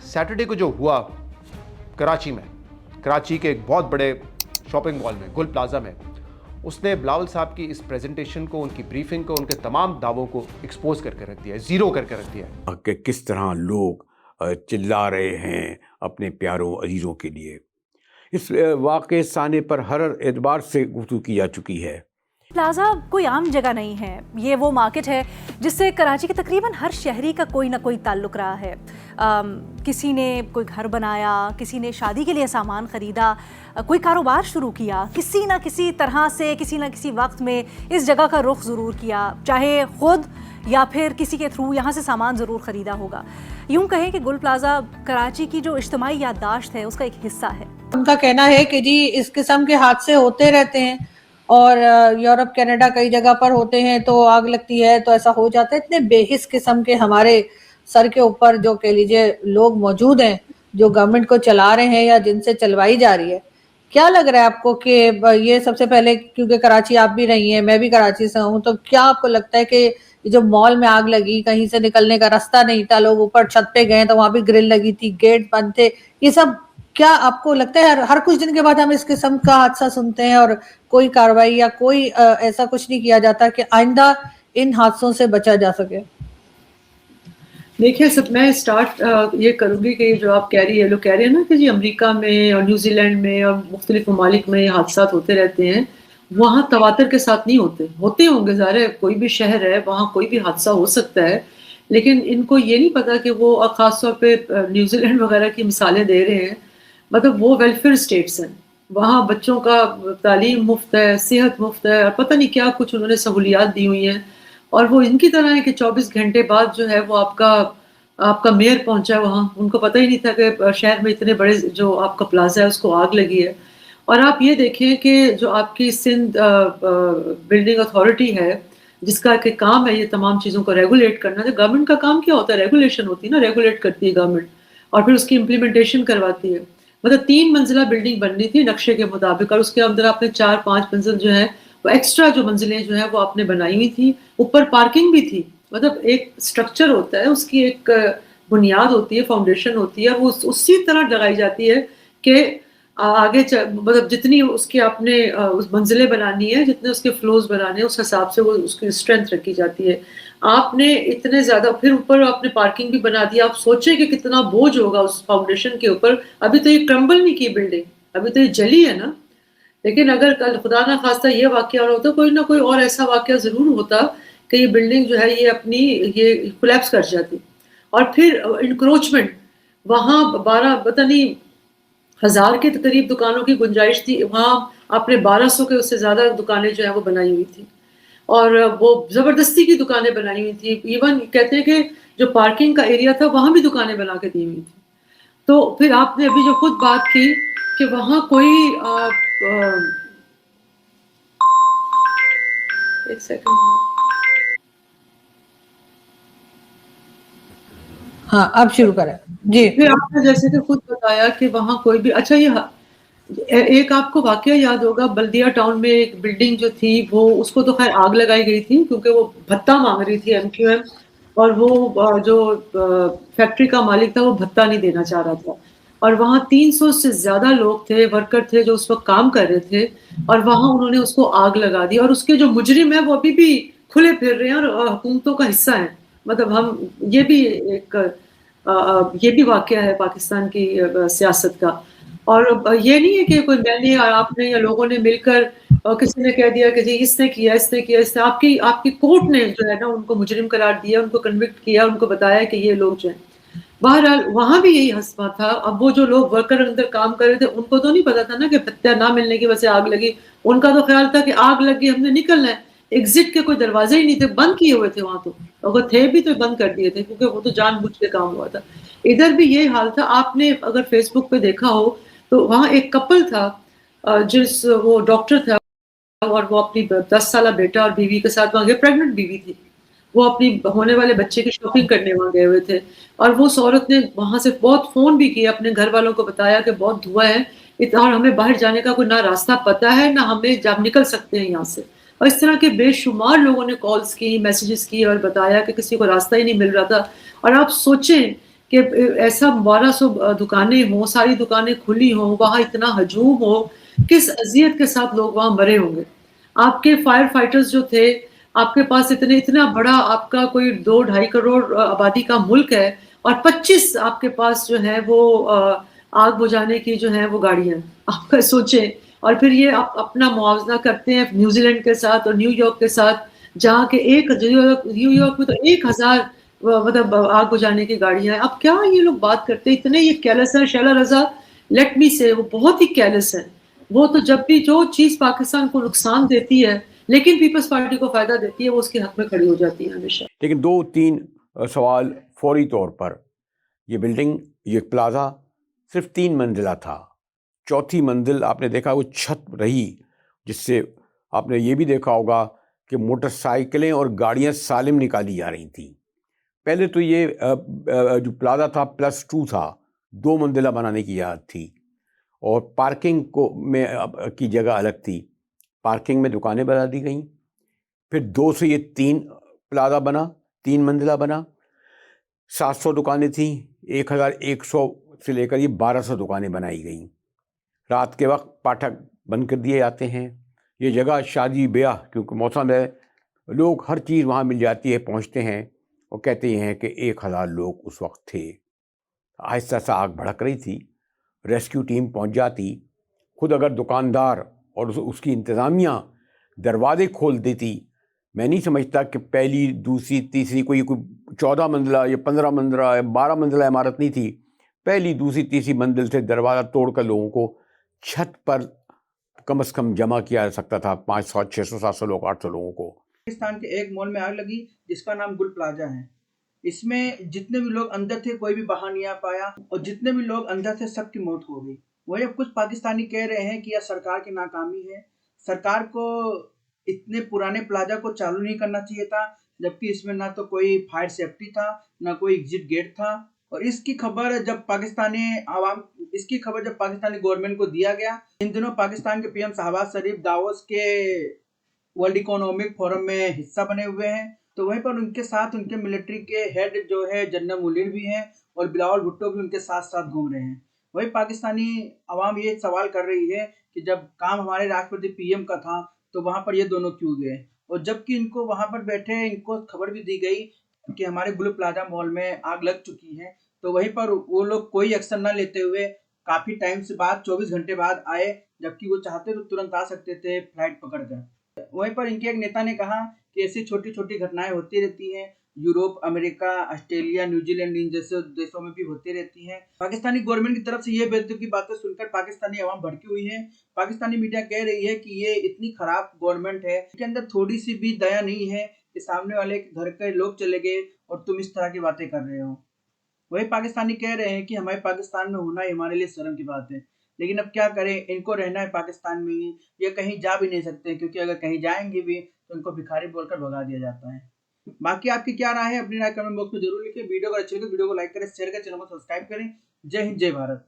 Saturday को जो हुआ कराची में, कराची के एक बहुत बड़े शॉपिंग मॉल में, गुल प्लाजा में, उसने बिलावल साहब की इस प्रेजेंटेशन को, उनकी ब्रीफिंग को, उनके तमाम दावों को एक्सपोज करके रख दिया है, जीरो करके रख दिया है कि किस तरह लोग चिल्ला रहे हैं अपने प्यारों अजीज़ों के लिए। इस वाक़े साने पर हर एतबार से गुफ्तगू की जा चुकी है। प्लाजा कोई आम जगह नहीं है, ये वो मार्केट है जिससे कराची के तकरीबन हर शहरी का कोई ना कोई ताल्लुक़ रहा है। किसी ने कोई घर बनाया, किसी ने शादी के लिए सामान ख़रीदा, कोई कारोबार शुरू किया, किसी ना किसी तरह से किसी ना किसी वक्त में इस जगह का रुख ज़रूर किया, चाहे ख़ुद या फिर किसी के थ्रू यहाँ से सामान ज़रूर ख़रीदा होगा। यूँ कहें कि गुल प्लाजा कराची की जो इज्तिमाई याददाश्त है उसका एक हिस्सा है। उनका कहना है कि जी इस किस्म के हादसे होते रहते हैं और यूरोप कनाडा कई जगह पर होते हैं तो आग लगती है तो ऐसा हो जाता है। इतने बेहिस किस्म के हमारे सर के ऊपर जो कह लीजिए लोग मौजूद हैं जो गवर्नमेंट को चला रहे हैं या जिनसे चलवाई जा रही है। क्या लग रहा है आपको कि ये सबसे पहले, क्योंकि कराची आप भी रही हैं, मैं भी कराची से हूँ, तो क्या आपको लगता है कि जो मॉल में आग लगी, कहीं से निकलने का रास्ता नहीं था, लोग ऊपर छत पे गए तो वहां भी ग्रिल लगी थी, गेट बंद थे, ये सब क्या आपको लगता है हर कुछ दिन के बाद हम इस किस्म का हादसा सुनते हैं और कोई कार्रवाई या कोई ऐसा कुछ नहीं किया जाता कि आइंदा इन हादसों से बचा जा सके? देखिए सब मैं स्टार्ट ये करूँगी कि जो आप कह रही है, लोग कह रहे हैं ना कि जी अमेरिका में और न्यूजीलैंड में और मुख्तलिफ ममालिक में हादसा होते रहते हैं, वहाँ तवातर के साथ नहीं होते होंगे, ज़ाहिर है कोई भी शहर है वहाँ कोई भी हादसा हो सकता है, लेकिन इनको ये नहीं पता कि वो ख़ास तौर पे न्यूजीलैंड वगैरह की मिसालें दे रहे हैं, मतलब वो वेलफेयर स्टेट्स हैं, वहाँ बच्चों का तालीम मुफ्त है, सेहत मुफ्त है और पता नहीं क्या कुछ उन्होंने सहूलियात दी हुई हैं। और वो इनकी तरह है कि 24 घंटे बाद जो है वो आपका मेयर पहुंचा वहाँ, उनको पता ही नहीं था कि शहर में इतने बड़े जो आपका प्लाजा है उसको आग लगी है। और आप ये देखें कि जो आपकी सिंध बिल्डिंग अथॉरिटी है जिसका कि काम है ये तमाम चीज़ों को रेगुलेट करना, तो गवर्नमेंट का काम क्या होता है? रेगुलेशन होती है ना, रेगुलेट करती है गवर्नमेंट और फिर उसकी इम्प्लीमेंटेशन करवाती है। मतलब 3 मंजिला बिल्डिंग बननी थी नक्शे के मुताबिक और उसके अंदर आपने 4-5 मंजिल जो है वो एक्स्ट्रा जो मंजिलें जो है वो आपने बनाई हुई थी, ऊपर पार्किंग भी थी। मतलब एक स्ट्रक्चर होता है, उसकी एक बुनियाद होती है, फाउंडेशन होती है, वो उसी तरह लगाई जाती है कि आगे मतलब जितनी उसकी आपने उस मंजिलें बनानी है, जितने उसके फ्लोर्स बनाने हैं उस हिसाब से वो उसकी स्ट्रेंथ रखी जाती है। आपने इतने ज़्यादा फिर ऊपर आपने पार्किंग भी बना दी, आप सोचें कि कितना बोझ होगा उस फाउंडेशन के ऊपर। अभी तो ये क्रम्बल नहीं की बिल्डिंग, अभी तो ये जली है ना, लेकिन अगर कल खुदा ना खास्ता ये वाक़या और होता, कोई ना कोई और ऐसा वाक़या ज़रूर होता कि ये बिल्डिंग जो है ये अपनी ये कोलैप्स कर जाती। और फिर इंक्रोचमेंट, वहाँ 12 पता नहीं 1000 के करीब दुकानों की गुंजाइश थी, वहाँ आपने 1200 के उससे ज़्यादा दुकानें जो है वो बनाई हुई थी और वो ज़बरदस्ती की दुकानें बनाई हुई थी। इवन कहते हैं कि जो पार्किंग का एरिया था वहाँ भी दुकानें बना के दी हुई थी। तो फिर आपने अभी जो खुद बात की कि वहाँ कोई एक सेकंड, हाँ अब शुरू करें जी। फिर आपने जैसे कि खुद बताया कि वहाँ कोई भी, अच्छा ये एक आपको वाकया याद होगा, बल्दिया टाउन में एक बिल्डिंग जो थी वो उसको तो खैर आग लगाई गई थी क्योंकि वो भत्ता मांग रही थी MQM और वो जो फैक्ट्री का मालिक था वो भत्ता नहीं देना चाह रहा था और वहाँ 300 से ज़्यादा लोग थे, वर्कर थे जो उस वक्त काम कर रहे थे और वहाँ उन्होंने उसको आग लगा दी और उसके जो मुजरिम है वो अभी भी खुले फिर रहे हैं और हुकूमतों का हिस्सा है। मतलब हम ये भी वाकया है पाकिस्तान की सियासत का। और ये नहीं है कि कोई मैंने और आपने या लोगों ने मिलकर किसी ने कह दिया कि जी इसने किया इसने आपकी कोर्ट ने जो है ना उनको मुजरिम करार दिया, उनको कन्विक्ट किया, उनको बताया कि ये लोग जो हैं। बहरहाल वहाँ भी यही हस्बा था। अब वो जो लोग वर्कर अंदर काम कर रहे थे उनको तो नहीं पता था ना कि भत्ता ना मिलने की वजह से आग लगी, उनका तो ख्याल था कि आग लगी हमने निकलना है, एग्जिट के कोई दरवाजे ही नहीं थे, बंद किए हुए थे वहाँ, तो अगर थे भी तो बंद कर दिए थे क्योंकि वो तो जानबूझ के काम हुआ था। इधर भी ये हाल था। आपने अगर फेसबुक पे देखा हो तो वहाँ एक कपल था वो डॉक्टर था और वो अपनी 10 साल बेटा और बीवी के साथ वहाँ गए, प्रेग्नेंट बीवी थी, वो अपनी होने वाले बच्चे की शॉपिंग करने वहाँ गए हुए थे और वो औरत ने वहाँ से बहुत फ़ोन भी किया, अपने घर वालों को बताया कि बहुत धुआं है और हमें बाहर जाने का कोई ना रास्ता पता है ना हमें जब निकल सकते हैं यहाँ से। और इस तरह के बेशुमार लोगों ने कॉल्स की, मैसेजेस की और बताया कि किसी को रास्ता ही नहीं मिल रहा था। और आप सोचें کہ ایسا 1200 دکانیں ہوں, ساری دکانیں کھلی ہوں, وہاں اتنا ہجوم ہو, کس اذیت کے ساتھ لوگ وہاں مرے ہوں گے. آپ کے فائر فائٹرز جو تھے, آپ کے پاس اتنا بڑا آپ کا کوئی 2-2.5 کروڑ آبادی کا ملک ہے, اور 25 آپ کے پاس جو ہے وہ آگ بجھانے کی جو ہے وہ گاڑیاں, آپ کا سوچیں. اور پھر یہ آپ اپنا موازنہ کرتے ہیں نیوزی لینڈ کے ساتھ اور نیو یارک کے ساتھ, جہاں کے نیو یارک میں تو 1000 مطلب آگ بجھانے کی گاڑیاں ہیں. اب کیا یہ لوگ بات کرتے ہیں, اتنے یہ کیئرلیس ہیں. شیلا رضا, لیٹ می سے, وہ بہت ہی کیئرلیس ہیں. وہ تو جب بھی جو چیز پاکستان کو نقصان دیتی ہے لیکن پیپلز پارٹی کو فائدہ دیتی ہے, وہ اس کے حق میں کھڑی ہو جاتی ہے ہمیشہ. لیکن 2-3 سوال فوری طور پر. یہ بلڈنگ, یہ پلازا صرف 3 منزلہ تھا. چوتھی منزل آپ نے دیکھا وہ چھت رہی, جس سے آپ نے یہ بھی دیکھا ہوگا کہ موٹر سائیکلیں اور گاڑیاں سالم نکالی جا رہی تھیں. پہلے تو یہ جو پلازا تھا +2 تھا, 2 منزلہ بنانے کی یاد تھی, اور پارکنگ میں کی جگہ الگ تھی. پارکنگ میں دکانیں بنا دی گئیں. پھر 2 سے یہ 3 پلازا بنا, 3 منزلہ بنا. 700 دکانیں تھیں, 1100 سے لے کر یہ 1200 دکانیں بنائی گئیں. رات کے وقت پاٹھک بند کر دیے جاتے ہیں. یہ جگہ شادی بیاہ, کیونکہ موسم ہے, لوگ ہر چیز وہاں مل جاتی ہے, پہنچتے ہیں اور کہتے ہیں کہ 1000 لوگ اس وقت تھے. آہستہ سے آگ بھڑک رہی تھی. ریسکیو ٹیم پہنچ جاتی. خود اگر دکاندار اور اس کی انتظامیہ دروازے کھول دیتی, میں نہیں سمجھتا کہ پہلی, دوسری, تیسری کوئی 14 منزلہ یا 15 منزلہ یا 12 منزلہ عمارت نہیں تھی. پہلی, دوسری, تیسری منزل سے دروازہ توڑ کر لوگوں کو چھت پر کم از کم جمع کیا جا سکتا تھا. 500, 600, 700 لوگ, 800 لوگوں کو. پاکستان کے ایک مال میں آگ لگی جس کا نام گل پلازا ہے. اس میں جتنے بھی لوگ اندر تھے کوئی بھی باہر نہیں آ پایا, اور جتنے بھی لوگ اندر تھے سب کی موت ہو گئی. وہی اب کچھ پاکستانی کہہ رہے ہیں کہ یہ سرکار کی ناکامی ہے. سرکار کو اتنے پرانے پلازا کو چالو نہیں کرنا چاہیے تھا, جبکہ اس میں نہ تو کوئی فائر سیفٹی تھا, نہ کوئی ایگزٹ گیٹ تھا. اور اس کی خبر جب پاکستانی گورنمنٹ کو دیا گیا, ان دنوں پاکستان کے PM شہباز شریف داووس کے ورلڈ اکنامک فورم میں حصہ بنے ہوئے ہیں. تو وہیں پر ان کے ساتھ ان کے ملٹری کے ہیڈ جو ہے جنرل مولیر بھی ہیں, اور بلاول بھٹو بھی ان کے ساتھ ساتھ گھوم رہے ہیں. وہی پاکستانی عوام یہ سوال کر رہی ہے کہ جب کام ہمارے راشٹرپتی PM کا تھا تو وہاں پر یہ دونوں کیوں گئے, اور جبکہ ان کو وہاں پر بیٹھے ان کو خبر بھی دی گئی کہ ہمارے گل پلازا مال میں آگ لگ چکی ہے. تو وہیں پر وہ لوگ کوئی ایکشن نہ لیتے ہوئے کافی ٹائم سے بعد 24 گھنٹے بعد آئے, جبکہ وہ چاہتے تو ترنت آ سکتے تھے فلائٹ پکڑ کر. وہیں پر ان کے ایک نیتا نے کہا کہ ایسی چھوٹی چھوٹی گھٹنائیں ہوتی رہتی ہیں, یوروپ, امریکہ, آسٹریلیا, نیوزی لینڈ, ان جیسے دیشوں میں بھی ہوتی رہتی ہیں. پاکستانی گورنمنٹ کی طرف سے یہ بے ادبی کی باتیں سن کر پاکستانی عوام بھڑکی ہوئی ہے. پاکستانی میڈیا کہہ رہی ہے کہ یہ اتنی خراب گورنمنٹ ہے, اس کے اندر تھوڑی سی بھی دیا نہیں ہے کہ سامنے والے کے گھر کے لوگ چلے گئے اور تم اس طرح کی باتیں کر رہے ہو. وہی پاکستانی کہہ رہے ہیں کہ ہمارے پاکستان میں ہونا ہی ہمارے لیے شرم کی بات ہے, لیکن اب کیا کریں, ان کو رہنا ہے پاکستان میں ہی, یہ کہیں جا بھی نہیں سکتے, کیونکہ اگر کہیں جائیں گے بھی تو ان کو بھکاری بول کر بھگا دیا جاتا ہے. باقی آپ کی کیا رائے ہے, اپنی رائے کمنٹ باکس میں ضرور لکھیں. ویڈیو کو اچھی لگے ویڈیو کو لائک کریں, شیئر کریں, چینل کو سبسکرائب کریں. جے ہند, جے بھارت.